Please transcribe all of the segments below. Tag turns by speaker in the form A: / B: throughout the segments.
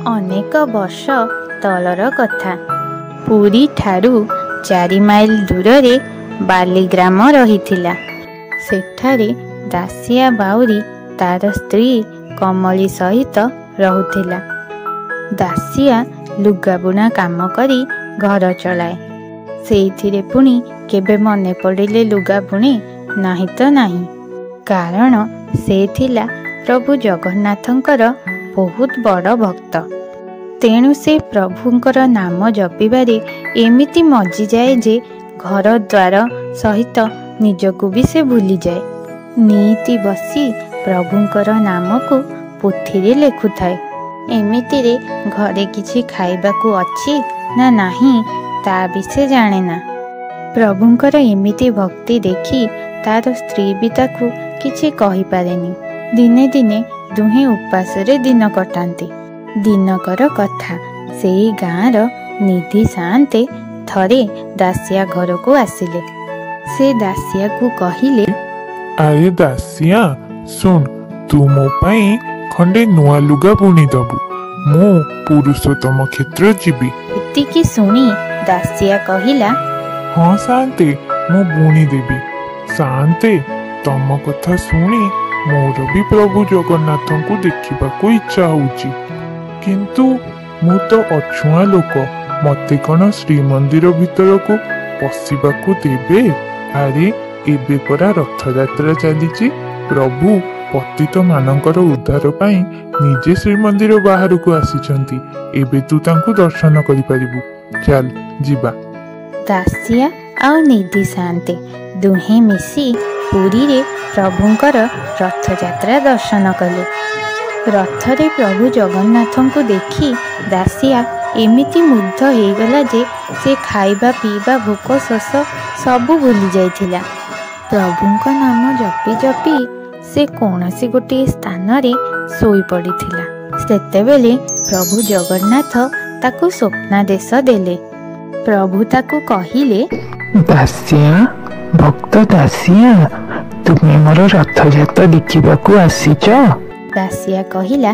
A: ଅନେକ ବର୍ଷ ତଳର କଥା। ପୁରୀ ଠାରୁ 4 ମାଇଲ ଦୂରରେ ବାଲିଗ୍ରାମ ରହିଥିଲା। ସେଠାରେ ଦାସିଆ ବାଉରୀ ତାର ସ୍ତ୍ରୀ କମଳୀ ସହିତ ରହୁଥିଲା। ଦାସିଆ ଲୁଗାବୁଣା କାମ କରି ଘର ଚଳାଏ। ସେଇଥିରେ ପୁଣି କେବେ ମନେ ପଡ଼ିଲେ ଲୁଗା ବୁଣେ ନାହିଁ ତ ନାହିଁ। କାରଣ ସେ ଥିଲା ପ୍ରଭୁ ଜଗନ୍ନାଥଙ୍କର ବହୁତ ବଡ଼ ଭକ୍ତ। ତେଣୁ ସେ ପ୍ରଭୁଙ୍କର ନାମ ଜପିବାରେ ଏମିତି ମଜିଯାଏ ଯେ ଘର ଦ୍ୱାର ସହିତ ନିଜକୁ ବି ସେ ଭୁଲିଯାଏ। ନିଇତି ବସି ପ୍ରଭୁଙ୍କର ନାମକୁ ପୋଥିରେ ଲେଖୁଥାଏ। ଏମିତିରେ ଘରେ କିଛି ଖାଇବାକୁ ଅଛି ନା ନାହିଁ ତା ବି ସେ ଜାଣେ ନା। ପ୍ରଭୁଙ୍କର ଏମିତି ଭକ୍ତି ଦେଖି ତାର ସ୍ତ୍ରୀ ବି ତାକୁ କିଛି କହିପାରେନି। ଦିନେ ଦିନେ ଦୁହେଁ ଉପାସରେ ଦିନ କଟାନ୍ତି। ଦିନକର କଥା, ସେଇ ଗାଁର ନିଧି ସାଆନ୍ତେ ଥରେ ଦାସିଆ ଘରକୁ ଆସିଲେ। ସେ ଦାସିଆକୁ କହିଲେ,
B: ଆରେ ଦାସିଆ ଶୁଣ, ତୁ ମୋ ପାଇଁ ଖଣ୍ଡେ ନୂଆ ଲୁଗା ବୁଣିଦବୁ। ମୁଁ ପୁରୁଷୋତ୍ତମ କ୍ଷେତ୍ର ଯିବି।
A: ଏତିକି ଶୁଣି ଦାସିଆ କହିଲା,
B: ହଁ ସାଆନ୍ତେ, ମୁଁ ବୁଣିଦେବି। ସାଆନ୍ତେ, ତମ କଥା ଶୁଣି ମୋର ବି ପ୍ରଭୁ ଜଗନ୍ନାଥଙ୍କୁ ଦେଖିବାକୁ ଇଚ୍ଛା ହଉଛି। କିନ୍ତୁ ମୁଁ ତ ଅଛୁଆଁ ଲୋକ, ମତେ କଣ ଶ୍ରୀମନ୍ଦିର ଭିତରକୁ ପଶିବାକୁ ଦେବେ? ଆରେ ଏବେ ପରା ରଥଯାତ୍ରା ଚାଲିଛି। ପ୍ରଭୁ ପତିତ ମାନଙ୍କର ଉଦ୍ଧାର ପାଇଁ ନିଜେ ଶ୍ରୀମନ୍ଦିର ବାହାରକୁ ଆସିଛନ୍ତି। ଏବେ ତୁ ତାଙ୍କୁ ଦର୍ଶନ କରିପାରିବୁ। ଚାଲ ଯିବା।
A: ଦାସିଆ ଆଉ ନିଧି ସାଆନ୍ତେ ଦୁହେଁ ମିଶି ପୁରୀରେ ପ୍ରଭୁଙ୍କର ରଥଯାତ୍ରା ଦର୍ଶନ କଲେ। ରଥରେ ପ୍ରଭୁ ଜଗନ୍ନାଥଙ୍କୁ ଦେଖି ଦାସିଆ ଏମିତି ମୁଗ୍ଧ ହେଇଗଲା ଯେ ସେ ଖାଇବା ପିଇବା ଭୋକ ଶୋଷ ସବୁ ଭୁଲି ଯାଇଥିଲା। ପ୍ରଭୁଙ୍କ ନାମ ଜପି ଜପି ସେ କୌଣସି ଗୋଟିଏ ସ୍ଥାନରେ ଶୋଇପଡ଼ିଥିଲା। ସେତେବେଳେ ପ୍ରଭୁ ଜଗନ୍ନାଥ ତାକୁ ସ୍ୱପ୍ନାଦେଶ ଦେଲେ। ପ୍ରଭୁ ତାକୁ କହିଲେ,
C: ଦାସିଆ, ଭକ୍ତ ଦାସିଆ, ତୁମେ ମୋର ରଥଯାତ୍ରା ଦେଖିବାକୁ ଆସିଛ?
A: ଦାସିଆ କହିଲା,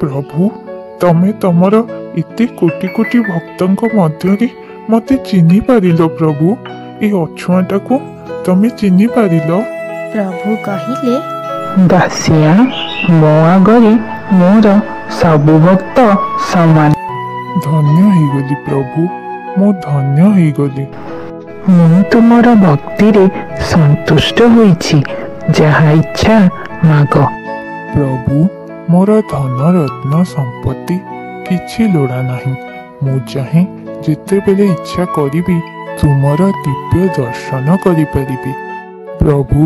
B: ପ୍ରଭୁ, ତମେ ତମର ଏତେ କୋଟି କୋଟି ଭକ୍ତଙ୍କ ମଧ୍ୟରେ ମତେ ଚିହ୍ନି ପାରିଲ? ପ୍ରଭୁ, ଏ ଅଛୁଆଁଟାକୁ ତମେ ଚିହ୍ନି ପାରିଲ?
A: ପ୍ରଭୁ କହିଲେ,
C: ଦାସିଆ, ମୋ ଆଗରେ ମୋର ସବୁ ଭକ୍ତ ସମାନ।
B: ଧନ୍ୟ ହେଇଗଲି ପ୍ରଭୁ, ମୁଁ ଧନ୍ୟ ହେଇଗଲି।
C: ମୁଁ ତୁମର ଭକ୍ତିରେ ସନ୍ତୁଷ୍ଟ ହୋଇଛି। ଯାହା ଇଚ୍ଛା ମାଗ।
B: ପ୍ରଭୁ, ମୋର ଧନ ରତ୍ନ ସମ୍ପତ୍ତି କିଛି ଲୋଡ଼ା ନାହିଁ। ମୁଁ ଚାହେଁ ଯେତେବେଳେ ଇଚ୍ଛା କରିବି ତୁମର ଦିବ୍ୟ ଦର୍ଶନ କରିପାରିବି। ପ୍ରଭୁ,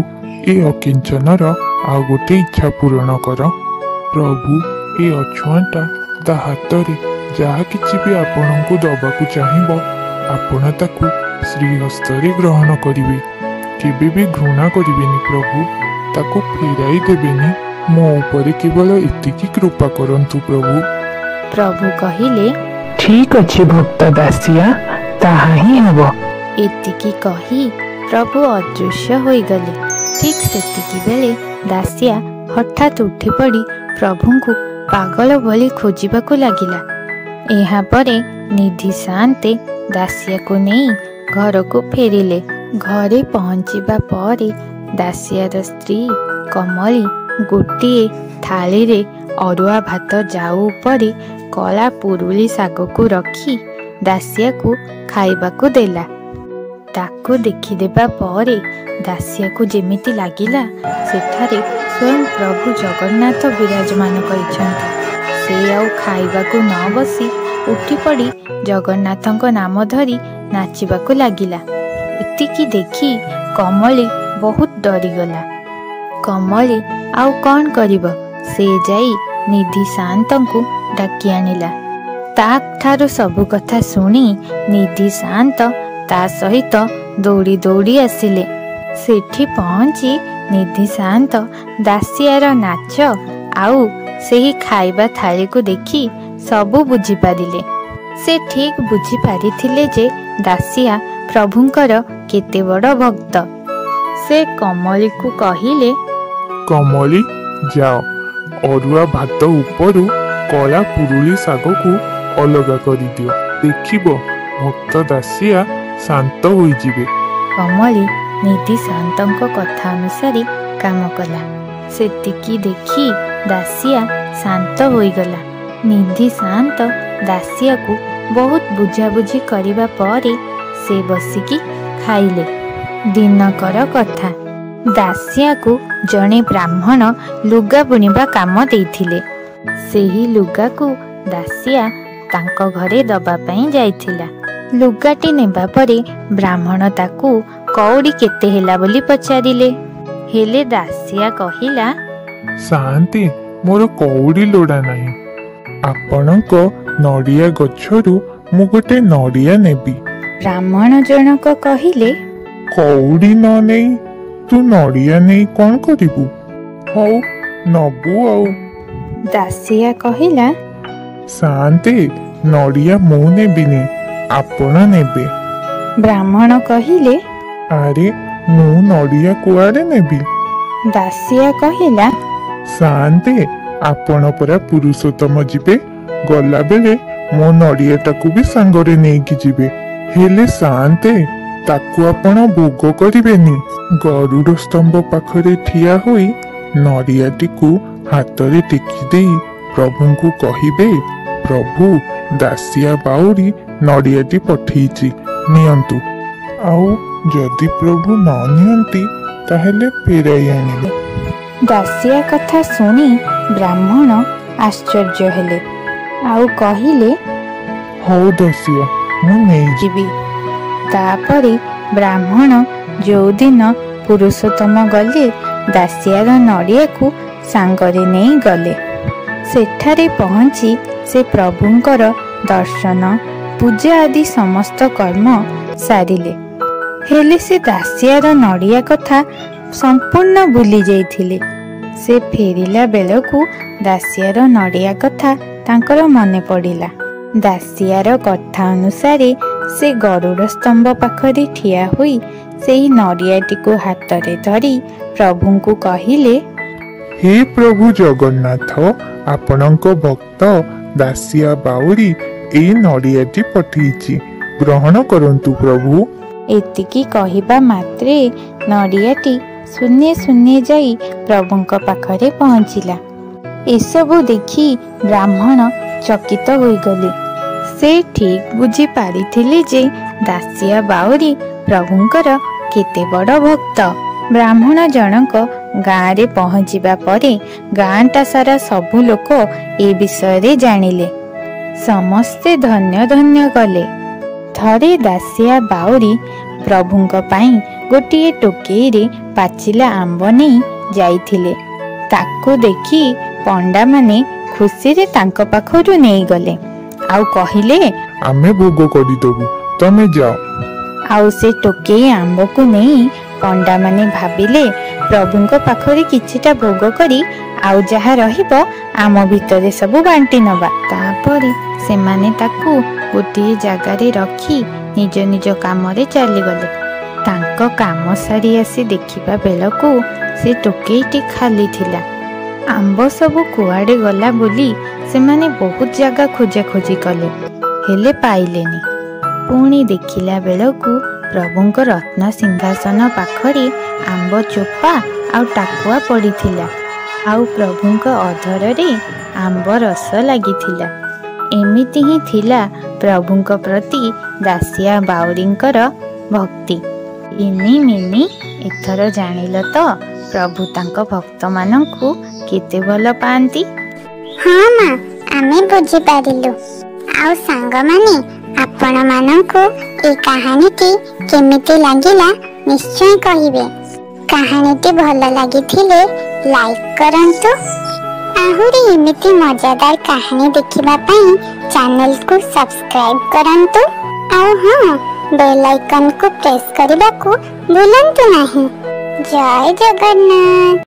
B: ଏ ଅକିଞ୍ଚନର ଆଉ ଗୋଟେ ଇଚ୍ଛା ପୂରଣ କର। ପ୍ରଭୁ, ଏ ଅଛୁଆଁଟା ତା ହାତରେ ଯାହା କିଛି ବି ଆପଣଙ୍କୁ ଦବାକୁ ଚାହିଁବ, ଆପଣ ତାକୁ ଶ୍ରୀହସ୍ତରେ ଗ୍ରହଣ କରିବେ। କେବେ ବି ଘୃଣା କରିବେନି ପ୍ରଭୁ, ତାକୁ ଫେରାଇ ଦେବେନି। ମୋ ଉପରେ କେବଳ ଏତିକି କୃପା କରନ୍ତୁ ପ୍ରଭୁ।
A: ପ୍ରଭୁ କହିଲେ,
C: ଠିକ ଅଛି ଭକ୍ତ ଦାସିଆ, ତାହା ହିଁ ହେବ।
A: ଏତିକି କହି ପ୍ରଭୁ ଅଦୃଶ୍ୟ ହୋଇଗଲେ। ଠିକ୍ ସେତିକି ବେଳେ ଦାସିଆ ହଠାତ୍ ଉଠିପଡ଼ି ପ୍ରଭୁଙ୍କୁ ପାଗଳ ଭଳି ଖୋଜିବାକୁ ଲାଗିଲା। ଏହାପରେ ନିଧି ସାଆନ୍ତେ ଦାସିଆକୁ ନେଇ ଘରକୁ ଫେରିଲେ। ଘରେ ପହଞ୍ଚିବା ପରେ ଦାସିଆର ସ୍ତ୍ରୀ କମଳୀ ଗୋଟିଏ ଥାଳିରେ ଅରୁଆ ଭାତ ଜାଉ ଉପରେ କଳା ପୁରୁଳି ଶାଗକୁ ରଖି ଦାସିଆକୁ ଖାଇବାକୁ ଦେଲା। ତାକୁ ଦେଖିଦେବା ପରେ ଦାସିଆକୁ ଯେମିତି ଲାଗିଲା ସେଠାରେ ସ୍ୱୟଂ ପ୍ରଭୁ ଜଗନ୍ନାଥ ବିରାଜମାନ କରିଛନ୍ତି। ସେ ଆଉ ଖାଇବାକୁ ନ ବସି ଉଠିପଡ଼ି ଜଗନ୍ନାଥଙ୍କ ନାମ ଧରି ନାଚିବାକୁ ଲାଗିଲା। ଏତିକି ଦେଖି କମଳୀ ବହୁତ ଡରିଗଲା। କମଳୀ ଆଉ କ'ଣ କରିବ? ସେ ଯାଇ ନିଧି ସାଆନ୍ତଙ୍କୁ ଡାକି ଆଣିଲା। ତା ଠାରୁ ସବୁ କଥା ଶୁଣି ନିଧି ସାଆନ୍ତ ତା ସହିତ ଦୌଡ଼ି ଦୌଡ଼ି ଆସିଲେ। ସେଠି ପହଞ୍ଚି ନିଧି ସାଆନ୍ତ ଦାସିଆର ନାଚ ଆଉ ସେହି ଖାଇବା ଥାଳିକୁ ଦେଖି ସବୁ ବୁଝିପାରିଲେ। ସେ ଠିକ୍ ବୁଝିପାରିଥିଲେ ଯେ ଦାସିଆ ପ୍ରଭୁଙ୍କର କେତେ ବଡ଼ ଭକ୍ତ। ସେ କମଳୀକୁ କହିଲେ,
B: କମଳୀ, ଯାଅ, ଅରୁଆ ଭାତ ଉପରୁ କଳା ପୁରୁଳି ଶାଗକୁ ଅଲଗା କରିଦିଅ। ଦେଖିବ ଭକ୍ତ ଦାସିଆ ଶାନ୍ତ ହୋଇଯିବେ।
A: କମଳୀ ନିଧି ସାଆନ୍ତଙ୍କ କଥା ଅନୁସାରେ କାମ କଲା। ସେତିକି ଦେଖି ଦାସିଆ ଶାନ୍ତ ହୋଇଗଲା। ନିଧି ସାଆନ୍ତ ଦାସିଆକୁ ବହୁତ ବୁଝାବୁଝି କରିବା ପରେ ସେ ବସିକି ଖାଇଲେ। ଦିନକର କଥା, ଦାସିଆକୁ ଜଣେ ବ୍ରାହ୍ମଣ ଲୁଗା ବୁଣିବା କାମ ଦେଇଥିଲେ। ସେହି ଲୁଗାକୁ ଦାସିଆ ତାଙ୍କ ଘରେ ଦବା ପାଇଁ ଯାଇଥିଲା। ଲୁଗାଟି ନେବା ପରେ ବ୍ରାହ୍ମଣ ତାକୁ କଉଡ଼ି କେତେ ହେଲା ବୋଲି ପଚାରିଲେ। ହେଲେ ଦାସିଆ କହିଲା,
B: ସାଆନ୍ତେ, ମୋର କଉଡ଼ି ଲୋଡ଼ା ନାହିଁ। ଆପଣଙ୍କ ନଡ଼ିଆ ଗଛରୁ ମୁଁ ଗୋଟେ ନଡ଼ିଆ ନେବି।
A: ବ୍ରାହ୍ମଣ ଜଣକ କହିଲେ,
B: କଉଡ଼ି ନ ନେଇ ତୁ ନଡ଼ିଆ ନେଇ କ'ଣ କରିବୁ? ହଉ ନବୁ ଆଉ।
A: ଦାସିଆ କହିଲା,
B: ସାଆନ୍ତେ, ନଡ଼ିଆ ମୁଁ ନେବିନି, ଆପଣ ନେବେ।
A: ବ୍ରାହ୍ମଣ କହିଲେ,
B: ଆରେ ମୁଁ ନଡ଼ିଆ କୁଆଡ଼େ ନେବି?
A: ଦାସିଆ କହିଲା,
B: ସାଆନ୍ତେ, ଆପଣ ପରା ପୁରୁଷୋତ୍ତମ ଯିବେ, ଗଲାବେଳେ ମୋ ନଡ଼ିଆଟାକୁ ବି ସାଙ୍ଗରେ ନେଇକି ଯିବେ। ହେଲେ ସାଆନ୍ତେ, ତାକୁ ଆପଣ ଭୋଗ କରିବେନି। ଗରୁଡ଼ ସ୍ତମ୍ଭ ପାଖରେ ଠିଆ ହୋଇ ନଡ଼ିଆଟିକୁ ହାତରେ ଟେକି ଦେଇ ପ୍ରଭୁଙ୍କୁ କହିବେ, ପ୍ରଭୁ, ଦାସିଆ ବାଉରି ନଡ଼ିଆଟି ପଠେଇଛି, ନିଅନ୍ତୁ। ଆଉ ଯଦି ପ୍ରଭୁ ନ ନିଅନ୍ତି ତାହେଲେ ଫେରାଇ ଆଣିବେ।
A: ଦାସିଆ କଥା ଶୁଣି ବ୍ରାହ୍ମଣ ଆଶ୍ଚର୍ଯ୍ୟ ହେଲେ ଆଉ କହିଲେ,
B: ହଉ ଦାସିଆ, ମୁଁ ନେଇଯିବି।
A: ତାପରେ ବ୍ରାହ୍ମଣ ଯେଉଁଦିନ ପୁରୁଷୋତ୍ତମ ଗଲେ, ଦାସିଆର ନଡ଼ିଆକୁ ସାଙ୍ଗରେ ନେଇ ଗଲେ। ସେଠାରେ ପହଞ୍ଚି ସେ ପ୍ରଭୁଙ୍କର ଦର୍ଶନ, ପୂଜା ଆଦି ସମସ୍ତ କର୍ମ ସାରିଲେ। ହେଲେ ସେ ଦାସିଆର ନଡ଼ିଆ କଥା ସମ୍ପୂର୍ଣ୍ଣ ଭୁଲି ଯାଇଥିଲେ। ସେ ଫେରିଲା ବେଳକୁ ଦାସିଆର ନଡ଼ିଆ କଥା ତାଙ୍କର ମନେ ପଡ଼ିଲା। ଦାସିଆର କଥା ଅନୁସାରେ ସେ ଗରୁଡ଼ ସ୍ତମ୍ଭ ପାଖରେ ଠିଆ ହୋଇ ସେହି ନଡ଼ିଆଟିକୁ ହାତରେ ଧରି ପ୍ରଭୁଙ୍କୁ କହିଲେ,
B: ହେ ପ୍ରଭୁ ଜଗନ୍ନାଥ, ଆପଣଙ୍କ ଭକ୍ତ ଦାସିଆ ବାଉରି ଏଇ ନଡ଼ିଆଟି ପଠେଇଛି, ଗ୍ରହଣ କରନ୍ତୁ ପ୍ରଭୁ।
A: ଏତିକି କହିବା ମାତ୍ରେ ନଡ଼ିଆଟି ଶୂନ୍ୟ ଶୂନ୍ୟ ଯାଇ ପ୍ରଭୁଙ୍କ ପାଖରେ ପହଞ୍ଚିଲା। ଏସବୁ ଦେଖି ବ୍ରାହ୍ମଣ ଚକିତ ହୋଇଗଲେ। ସେ ଠିକ୍ ବୁଝି ପାରିଥିଲେ ଯେ ଦାସିଆ ବାଉରି ପ୍ରଭୁଙ୍କର କେତେ ବଡ଼ ଭକ୍ତ। ବ୍ରାହ୍ମଣ ଜଣକ ଗାଁରେ ପହଞ୍ଚିବା ପରେ ଗାଁଟା ସାରା ସବୁ ଲୋକ ଏ ବିଷୟରେ ଜାଣିଲେ। ସମସ୍ତେ ଧନ୍ୟ ଧନ୍ୟ କଲେ। ଥରେ ଦାସିଆ ବାଉରି ପ୍ରଭୁଙ୍କ ପାଇଁ ଗୋଟିଏ ଟୋକେଇରେ ପାଚିଲା ଆମ୍ବ ନେଇ ଯାଇଥିଲେ। ତାକୁ ଦେଖି ପଣ୍ଡାମାନେ ଖୁସିରେ ତାଙ୍କ ପାଖରୁ ନେଇଗଲେ ଆଉ କହିଲେ,
B: ଆମେ ଭୋଗ କରିଦେବୁ, ତମେ ଯାଅ।
A: ଆଉ ସେ ଟୋକେଇ ଆମ୍ବକୁ ନେଇ ପଣ୍ଡାମାନେ ଭାବିଲେ, ପ୍ରଭୁଙ୍କ ପାଖରେ କିଛିଟା ଭୋଗ କରି ଆଉ ଯାହା ରହିବ ଆମ ଭିତରେ ସବୁ ବାଣ୍ଟି ନେବା। ତାପରେ ସେମାନେ ତାକୁ ଗୋଟିଏ ଜାଗାରେ ରଖି ନିଜ ନିଜ କାମରେ ଚାଲିଗଲେ। ତାଙ୍କ କାମ ସାରି ଆସି ଦେଖିବା ବେଳକୁ ସେ ଟୋକେଇଟି ଖାଲି ଥିଲା। ଆମ୍ବ ସବୁ କୁଆଡ଼େ ଗଲା ବୋଲି ସେମାନେ ବହୁତ ଜାଗା ଖୋଜାଖୋଜି କଲେ, ହେଲେ ପାଇଲେନି। ପୁଣି ଦେଖିଲା ବେଳକୁ ପ୍ରଭୁଙ୍କ ରତ୍ନ ସିଂହାସନ ପାଖରେ ଆମ୍ବ ଚୋପା ଆଉ ଟାକୁଆ ପଡ଼ିଥିଲା, ଆଉ ପ୍ରଭୁଙ୍କ ଅଧରରେ ଆମ୍ବ ରସ ଲାଗିଥିଲା। ଏମିତି ହିଁ ଥିଲା ପ୍ରଭୁଙ୍କ ପ୍ରତି ଦାସିଆ ବାଉରିଙ୍କର ଭକ୍ତି। ଇନି ମିନି ଏଥର ଜାଣିଲ ତ ପ୍ରଭୁ ତାଙ୍କ ଭକ୍ତମାନଙ୍କୁ କେତେ ଭଲ ପାଆନ୍ତି।
D: ହଁ ମା, ଆମେ ବୁଝିପାରିଲୁ। ଆଉ ସାଙ୍ଗମାନେ, ଆପଣମାନଙ୍କୁ ଏ କାହାଣୀଟି କେମିତି ଲାଗିଲା ନିଶ୍ଚୟ କହିବେ। କାହାଣୀଟି ଭଲ ଲାଗିଥିଲେ ଲାଇକ୍ କରନ୍ତୁ। ଆହୁରି ଏମିତି ମଜାଦାର କାହାଣୀ ଦେଖିବା ପାଇଁ ଚ୍ୟାନେଲକୁ ସବସ୍କ୍ରାଇବ୍ କରନ୍ତୁ। ଆଉ ହଁ, ବେଲ୍ ଆଇକନକୁ ପ୍ରେସ୍ କରିବାକୁ ଭୁଲନ୍ତୁ ନାହିଁ। ଜୟ ଜଗନ୍ନାଥ।